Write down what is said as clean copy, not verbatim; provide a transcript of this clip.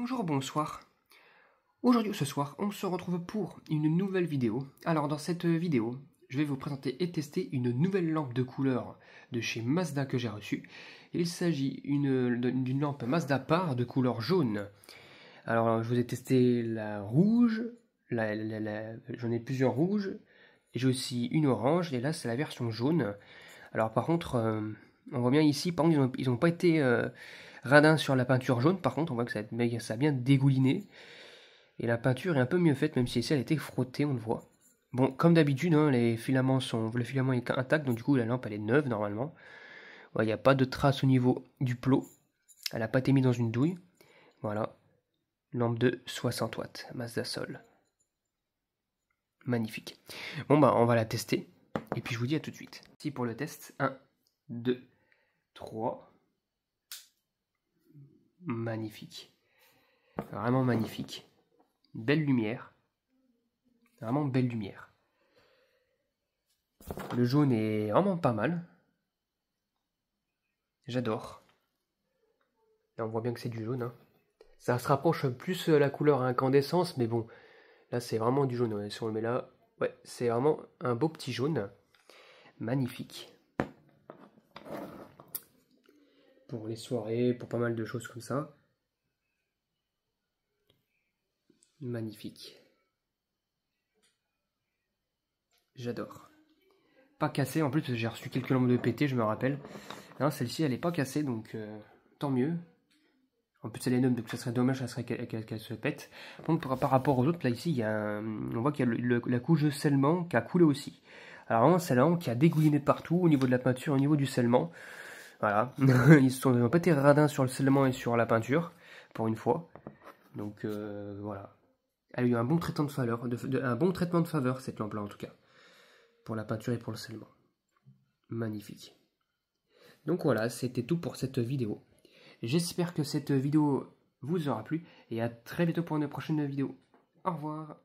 Bonjour, bonsoir. Aujourd'hui ou ce soir, on se retrouve pour une nouvelle vidéo. Alors dans cette vidéo, je vais vous présenter et tester une nouvelle lampe de couleur de chez Mazda que j'ai reçue. Il s'agit d'une lampe Mazda Par de couleur jaune. Alors je vous ai testé la rouge, j'en ai plusieurs rouges, et j'ai aussi une orange, et là c'est la version jaune. Alors par contre, on voit bien ici, par contre ils n'ont pas été radins sur la peinture jaune, par contre on voit que ça a bien dégouliné. Et la peinture est un peu mieux faite, même si ici elle a été frottée, on le voit. Bon, comme d'habitude, hein, le filament est intact, donc du coup la lampe elle est neuve normalement. Il n'y a pas de trace au niveau du plot. Elle n'a pas été mise dans une douille. Voilà. Lampe de 60 watts, Mazda Sol. Magnifique. Bon bah on va la tester. Et puis je vous dis à tout de suite. Ici pour le test. 1, 2, 3. Magnifique. Vraiment magnifique. Belle lumière. Vraiment belle lumière. Le jaune est vraiment pas mal. J'adore. Là on voit bien que c'est du jaune. Hein. Ça se rapproche plus à la couleur à incandescence, mais bon. Là c'est vraiment du jaune. Ouais. Si on le met là, ouais, c'est vraiment un beau petit jaune. Magnifique. Pour les soirées, pour pas mal de choses comme ça. Magnifique. J'adore. Pas cassé en plus, parce que j'ai reçu quelques lampes de pété, je me rappelle. Celle-ci, elle est pas cassée, donc tant mieux. En plus, elle est neuve, donc ça serait dommage qu'elle se pète. Donc, par rapport aux autres, là, ici, on voit qu'il y a la couche de scellement qui a coulé aussi. Alors, vraiment, c'est la lampe qui a dégouliné de partout, au niveau de la peinture, au niveau du scellement. Voilà. Ils n'ont pas été radins sur le scellement et sur la peinture, pour une fois. Donc, voilà. Elle a eu un bon traitement de faveur, un bon traitement de faveur, cette lampe-là, en tout cas. Pour la peinture et pour le scellement. Magnifique. Donc voilà, c'était tout pour cette vidéo. J'espère que cette vidéo vous aura plu et à très bientôt pour une prochaine vidéo. Au revoir.